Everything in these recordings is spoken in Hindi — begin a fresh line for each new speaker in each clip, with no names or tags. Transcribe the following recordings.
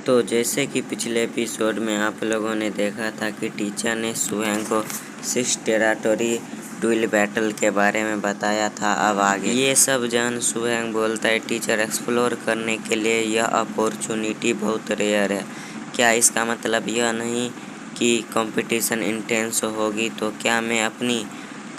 तो जैसे कि पिछले एपिसोड में आप लोगों ने देखा था कि टीचर ने सुहेंग को 6 टेराटोरी ड्यूल बैटल के बारे में बताया था। अब आगे ये सब जान सुहेंग बोलता है, टीचर एक्सप्लोर करने के लिए यह अपॉर्चुनिटी बहुत रेयर है। क्या इसका मतलब यह नहीं कि कंपटीशन इंटेंस होगी? तो क्या मैं अपनी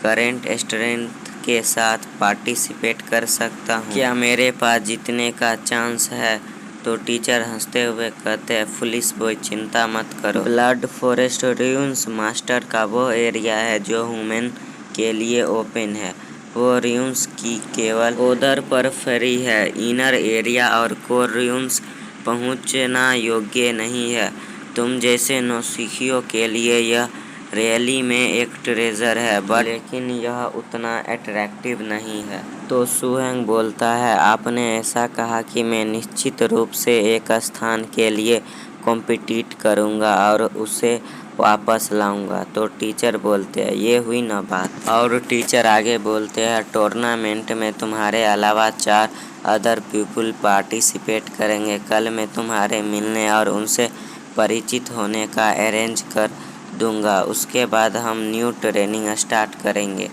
करेंट स्ट्रेंथ के साथ पार्टिसिपेट कर सकता हूँ? क्या मेरे पास जीतने का चांस है? तो टीचर हंसते हुए कहते हैं, फुलिश बॉय, चिंता मत करो। ब्लड फॉरेस्ट र्यून्स मास्टर का वो एरिया है जो ह्यूमन के लिए ओपन है। वो र्यून्स की केवल ओदर पर फ्री है। इनर एरिया और कोर र्यून्स पहुंचना योग्य नहीं है। तुम जैसे नौसिखियों के लिए यह रियली में एक ट्रेजर है, बट लेकिन यह उतना अट्रैक्टिव नहीं है। तो सुहेंग बोलता है, आपने ऐसा कहा कि मैं निश्चित रूप से एक स्थान के लिए कॉम्पिटिट करूंगा और उसे वापस लाऊंगा। तो टीचर बोलते हैं, ये हुई ना बात। और टीचर आगे बोलते हैं, टूर्नामेंट में तुम्हारे अलावा 4 अदर पीपल पार्टिसिपेट करेंगे। कल मैं तुम्हारे मिलने और उनसे परिचित होने का अरेंज कर दूंगा। उसके बाद हम न्यू ट्रेनिंग स्टार्ट करेंगे।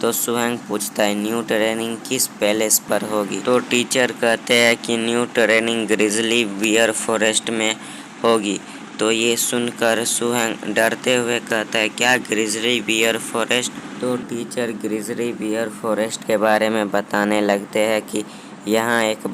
तो सुहेंग पूछता है, न्यू ट्रेनिंग किस पैलेस पर होगी? तो टीचर कहते हैं कि new training grizzly bear forest में होगी। तो ये सुनकर सुहेंग डरते हुए कहता है, क्या ग्रिजली बियर फॉरेस्ट? तो टीचर ग्रिजली बियर फॉरेस्ट के बारे में बताने लगते हैं कि यहाँ एक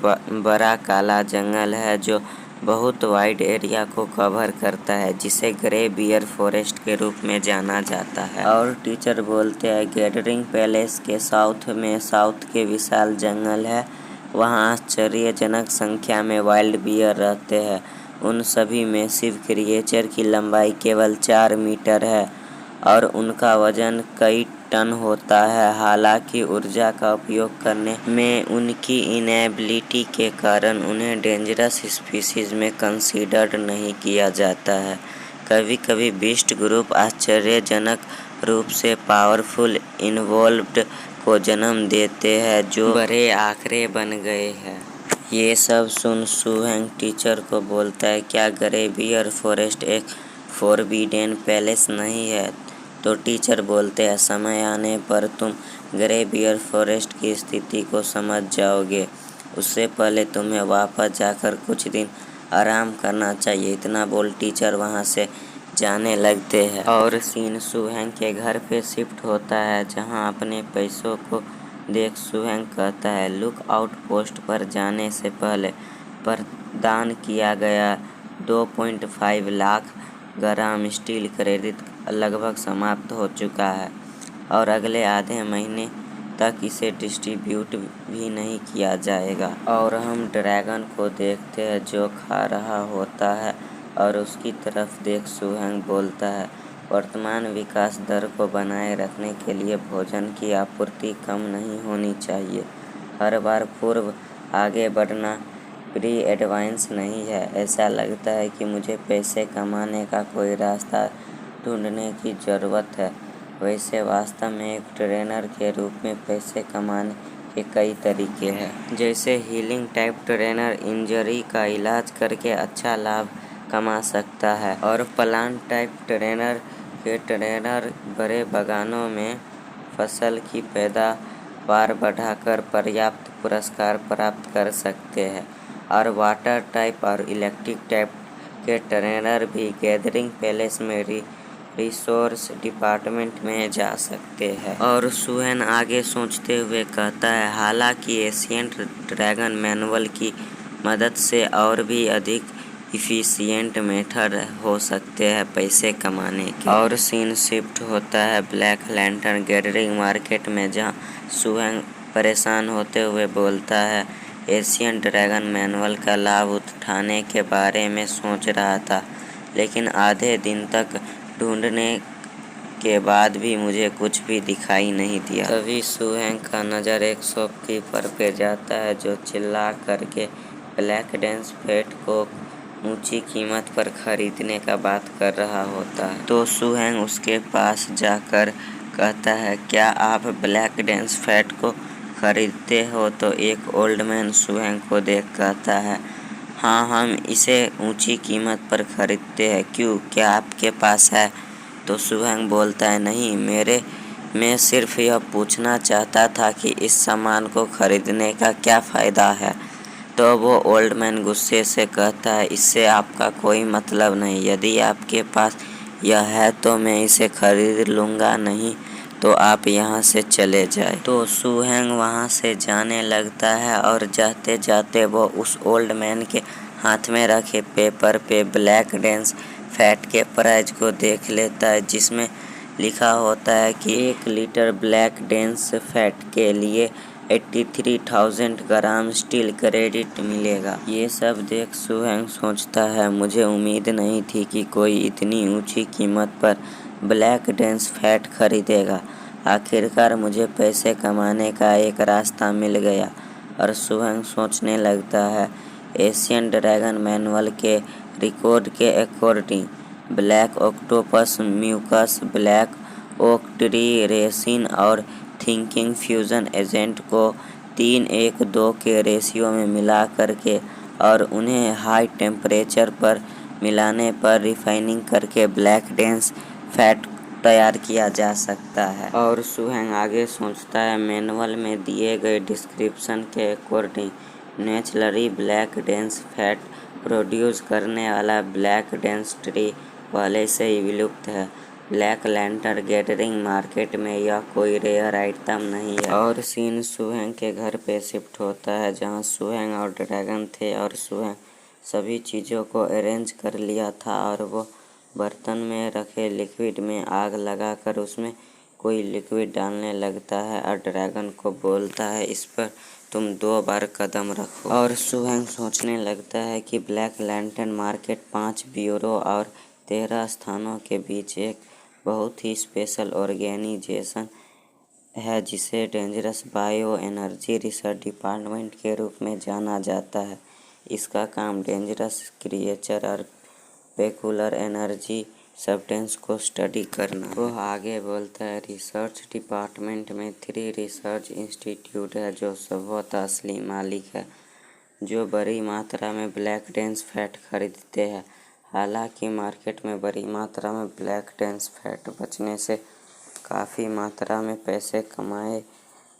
बड़ा काला जंगल है जो बहुत वाइड एरिया को कवर करता है, जिसे ग्रे बियर फॉरेस्ट के रूप में जाना जाता है। और टीचर बोलते हैं, गैदरिंग पैलेस के साउथ के विशाल जंगल है। वहाँ आश्चर्यजनक संख्या में वाइल्ड बियर रहते हैं। उन सभी मैसिव क्रिएचर की लंबाई केवल 4 मीटर है और उनका वजन कई टन होता है। हालांकि ऊर्जा का उपयोग करने में उनकी इनेबिलिटी के कारण उन्हें डेंजरस स्पीशीज में कंसीडर्ड नहीं किया जाता है। कभी कभी बीस्ट ग्रुप आश्चर्यजनक रूप से पावरफुल इन्वॉल्व्ड को जन्म देते हैं जो बड़े आंकड़े बन गए हैं। ये सब सुन सुहेंग टीचर को बोलता है, क्या ग्रे बियर फॉरेस्ट एक फॉरबिडेन पैलेस नहीं है? तो टीचर बोलते हैं, समय आने पर तुम ग्रे बियर फॉरेस्ट की स्थिति को समझ जाओगे। उससे पहले तुम्हें वापस जाकर कुछ दिन आराम करना चाहिए। इतना बोल टीचर वहाँ से जाने लगते हैं और सीन सुहेंग के घर पे शिफ्ट होता है, जहाँ अपने पैसों को देख सुहेंग कहता है, लुक आउट पोस्ट पर जाने से पहले प्रदान किया गया 2.5 लाख ग्राम स्टील क्रेडिट लगभग समाप्त हो चुका है और अगले आधे महीने तक इसे डिस्ट्रीब्यूट भी नहीं किया जाएगा। और हम ड्रैगन को देखते हैं जो खा रहा होता है और उसकी तरफ देख सुहेंग बोलता है, वर्तमान विकास दर को बनाए रखने के लिए भोजन की आपूर्ति कम नहीं होनी चाहिए। हर बार पूर्व आगे बढ़ना प्री एडवांस नहीं है। ऐसा लगता है कि मुझे पैसे कमाने का कोई रास्ता ढूंढने की ज़रूरत है। वैसे वास्तव में एक ट्रेनर के रूप में पैसे कमाने के कई तरीके हैं। जैसे हीलिंग टाइप ट्रेनर इंजरी का इलाज करके अच्छा लाभ कमा सकता है और प्लांट टाइप ट्रेनर बड़े बागानों में फसल की पैदावार बढ़ाकर पर्याप्त पुरस्कार प्राप्त कर सकते हैं। और वाटर टाइप और इलेक्ट्रिक टाइप के ट्रेनर भी गैदरिंग पैलेस में रिसोर्स डिपार्टमेंट में जा सकते हैं। और सुहेंग आगे सोचते हुए कहता है, हालांकि एशियंट ड्रैगन मैनुअल की मदद से और भी अधिक इफिशिएंट मेथड हो सकते हैं पैसे कमाने के। और सीन शिफ्ट होता है ब्लैक लैंटर्न गैदरिंग मार्केट में, जहां सुहेंग परेशान होते हुए बोलता है, एशियन ड्रैगन मैनुअल का लाभ उठाने के बारे में सोच रहा था, लेकिन आधे दिन तक ढूंढने के बाद भी मुझे कुछ भी दिखाई नहीं दिया। तभी सुहेंग का नज़र एक शॉपकीपर पे जाता है जो चिल्ला करके ब्लैक डेंस फैट को ऊंची कीमत पर खरीदने का बात कर रहा होता है। तो सुहेंग उसके पास जाकर कहता है, क्या आप ब्लैक डेंस फैट को खरीदते हो? तो एक ओल्ड मैन सुहेंग को देख कहता है, हाँ, हम इसे ऊंची कीमत पर खरीदते हैं। क्यों, क्या आपके पास है? तो सुहेंग बोलता है, नहीं, मैं सिर्फ यह पूछना चाहता था कि इस सामान को खरीदने का क्या फ़ायदा है। तो वो ओल्ड मैन गुस्से से कहता है, इससे आपका कोई मतलब नहीं। यदि आपके पास यह है तो मैं इसे खरीद लूँगा, नहीं तो आप यहाँ से चले जाए। तो सुहेंग वहाँ से जाने लगता है और जाते जाते वो उस ओल्ड मैन के हाथ में रखे पेपर पे ब्लैक डेंस फैट के प्राइस को देख लेता है, जिसमें लिखा होता है कि 1 लीटर ब्लैक डेंस फैट के लिए 83,000 ग्राम स्टील क्रेडिट मिलेगा। ये सब देख सुहेंग सोचता है, मुझे उम्मीद नहीं थी कि कोई इतनी ऊंची कीमत पर ब्लैक डेंस फैट खरीदेगा। आखिरकार मुझे पैसे कमाने का एक रास्ता मिल गया। और सुहेंग सोचने लगता है, एशियन ड्रैगन मैनुअल के रिकॉर्ड के according black octopus mucus, black oak tree resin और थिंकिंग फ्यूजन एजेंट को 3:1:2 के रेशियो में मिला करके और उन्हें हाई टेम्परेचर पर मिलाने पर रिफाइनिंग करके ब्लैक डेंस फैट तैयार किया जा सकता है। और सुहेंग आगे सोचता है, मैनुअल में दिए गए डिस्क्रिप्शन के according naturally black dense fat produce करने वाला ब्लैक डेंस ट्री पहले से ही विलुप्त है। ब्लैक लैंटर्न गैदरिंग मार्केट में यह कोई रेयर आइटम नहीं है। और सीन सुहेंग के घर पे शिफ्ट होता है, जहाँ सुहेंग और ड्रैगन थे। और सुहेंग सभी चीज़ों को अरेंज कर लिया था और वो बर्तन में रखे लिक्विड में आग लगाकर उसमें कोई लिक्विड डालने लगता है और ड्रैगन को बोलता है, इस पर तुम 2 बार कदम रखो। और सुहेंग सोचने लगता है कि ब्लैक लैंटर्न मार्केट 5 ब्यूरो और 13 स्थानों के बीच एक बहुत ही स्पेशल ऑर्गेनाइजेशन है, जिसे dangerous bio energy research department के रूप में जाना जाता है। इसका काम डेंजरस क्रिएचर और पेकुलर एनर्जी सब्सटेंस को स्टडी करना। वो आगे बोलता है, रिसर्च डिपार्टमेंट में 3 रिसर्च इंस्टीट्यूट है जो संभवतः असली मालिक है, जो बड़ी मात्रा में ब्लैक डेंस फैट खरीदते हैं। हालांकि मार्केट में बड़ी मात्रा में ब्लैक डेंस फैट बचने से काफ़ी मात्रा में पैसे कमाए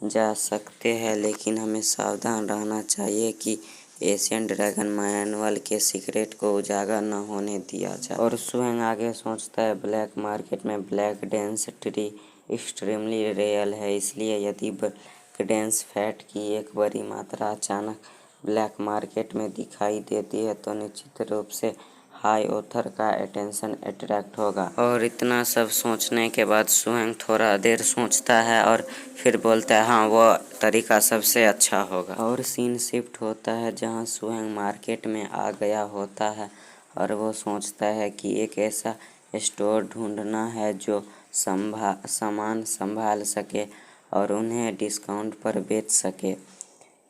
जा सकते हैं, लेकिन हमें सावधान रहना चाहिए कि एशियन ड्रैगन मैनुअल के सीक्रेट को उजागर न होने दिया जाए। और सुहेंग आगे सोचता है, ब्लैक मार्केट में black dense tree extremely rare है, इसलिए यदि ब्लैक डेंस फैट की एक बड़ी मात्रा अचानक ब्लैक मार्केट में दिखाई देती है तो निश्चित रूप से हाई ऑथर का अटेंशन अट्रैक्ट होगा। और इतना सब सोचने के बाद सुहेंग थोड़ा देर सोचता है और फिर बोलता है, हाँ, वो तरीका सबसे अच्छा होगा। और सीन शिफ्ट होता है जहाँ सुहेंग मार्केट में आ गया होता है और वो सोचता है कि एक ऐसा स्टोर ढूंढना है जो सामान संभाल सके और उन्हें डिस्काउंट पर बेच सके।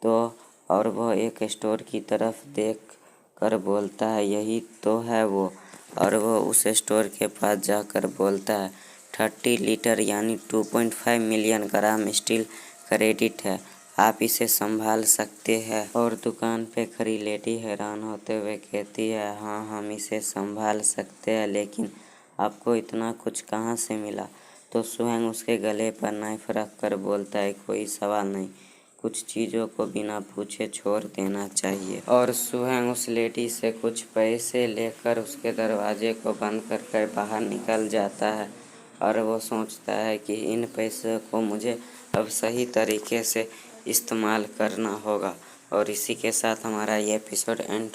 तो और वो एक स्टोर की तरफ देख कर बोलता है, यही तो है वो। और वो उस स्टोर के पास जाकर बोलता है, 30 लीटर यानी 2.5 मिलियन ग्राम स्टील क्रेडिट है, आप इसे संभाल सकते हैं। और दुकान पे खड़ी लेडी हैरान होते हुए कहती है, हाँ, हम इसे संभाल सकते हैं, लेकिन आपको इतना कुछ कहाँ से मिला? तो सुहेंग उसके गले पर नाइफ रख कर बोलता है, कोई सवाल नहीं, कुछ चीज़ों को बिना पूछे छोड़ देना चाहिए। और सुहेंग उस लेडी से कुछ पैसे लेकर उसके दरवाजे को बंद कर बाहर निकल जाता है। और वो सोचता है कि इन पैसों को मुझे अब सही तरीके से इस्तेमाल करना होगा। और इसी के साथ हमारा ये एपिसोड एंड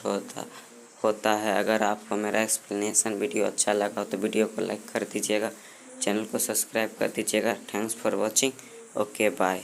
होता है। अगर आपको मेरा एक्सप्लेनेशन वीडियो अच्छा लगा तो वीडियो को लाइक कर दीजिएगा, चैनल को सब्सक्राइब कर दीजिएगा। Thanks for watching. Okay, bye.